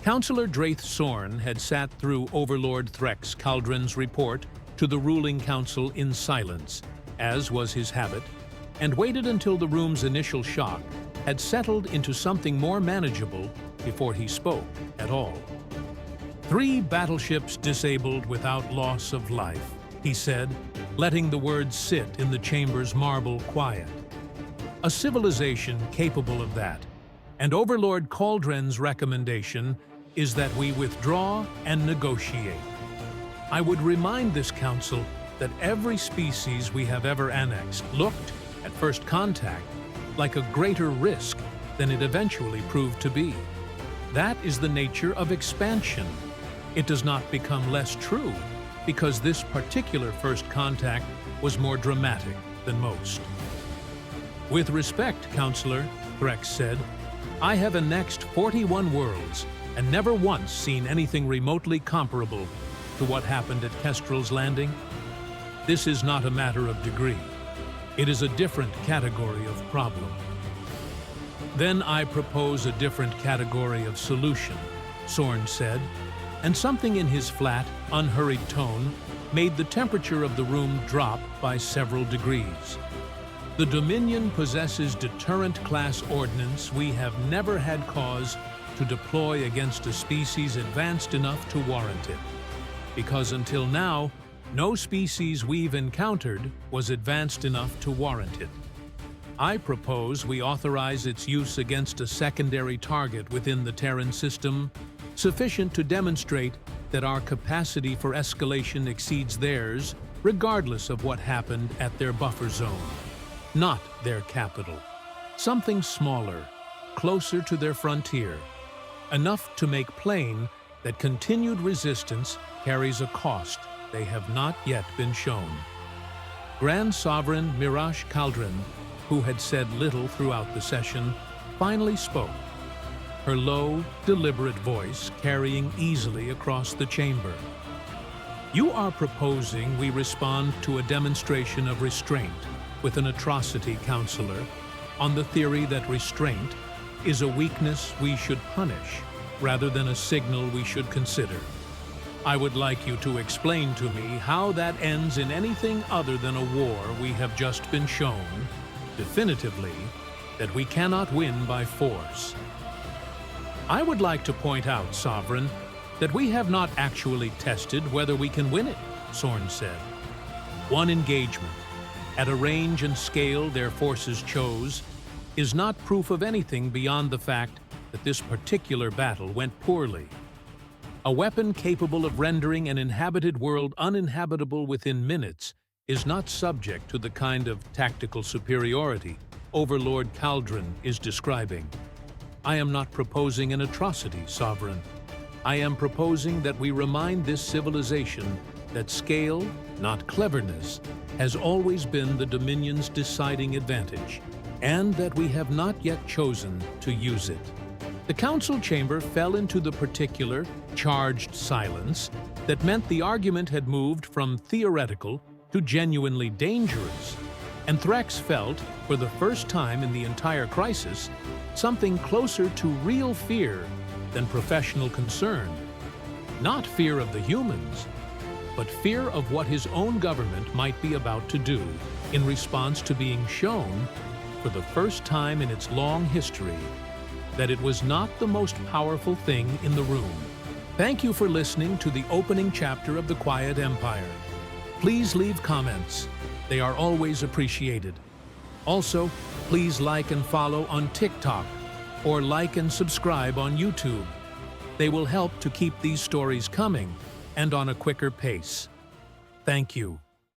Councillor Draith Sorn had sat through Overlord Threx Kaldrin's report to the ruling council in silence, as was his habit, and waited until the room's initial shock had settled into something more manageable before he spoke at all. 3 battleships disabled without loss of life, he said, letting the words sit in the chamber's marble quiet. A civilization capable of that, and Overlord Kaldren's recommendation is that we withdraw and negotiate. I would remind this council that every species we have ever annexed looked, at first contact, like a greater risk than it eventually proved to be. That is the nature of expansion. It does not become less true because this particular first contact was more dramatic than most. With respect, Counselor, Threx said, I have annexed 41 worlds and never once seen anything remotely comparable to what happened at Kestrel's Landing. This is not a matter of degree. It is a different category of problem. Then I propose a different category of solution, Sorn said, and something in his flat, unhurried tone made the temperature of the room drop by several degrees. The Dominion possesses deterrent-class ordnance we have never had cause to deploy against a species advanced enough to warrant it, because until now, no species we've encountered was advanced enough to warrant it. I propose we authorize its use against a secondary target within the Terran system, sufficient to demonstrate that our capacity for escalation exceeds theirs, regardless of what happened at their buffer zone. Not their capital. Something smaller, closer to their frontier. Enough to make plain that continued resistance carries a cost they have not yet been shown. Grand Sovereign Mirash Kaldrin, who had said little throughout the session, finally spoke, her low, deliberate voice carrying easily across the chamber. You are proposing we respond to a demonstration of restraint with an atrocity, Counselor, on the theory that restraint is a weakness we should punish rather than a signal we should consider. I would like you to explain to me how that ends in anything other than a war we have just been shown, definitively, that we cannot win by force. I would like to point out, Sovereign, that we have not actually tested whether we can win it, Sorn said. One engagement, at a range and scale their forces chose, is not proof of anything beyond the fact that this particular battle went poorly. A weapon capable of rendering an inhabited world uninhabitable within minutes is not subject to the kind of tactical superiority Overlord Kaldrin is describing. I am not proposing an atrocity, Sovereign. I am proposing that we remind this civilization that scale, not cleverness, has always been the Dominion's deciding advantage, and that we have not yet chosen to use it. The council chamber fell into the particular, charged silence that meant the argument had moved from theoretical to genuinely dangerous, and Threx felt, for the first time in the entire crisis, something closer to real fear than professional concern. Not fear of the humans, but fear of what his own government might be about to do in response to being shown, for the first time in its long history, that it was not the most powerful thing in the room. Thank you for listening to the opening chapter of The Quiet Empire. Please leave comments. They are always appreciated. Also, please like and follow on TikTok, or like and subscribe on YouTube. They will help to keep these stories coming and on a quicker pace. Thank you.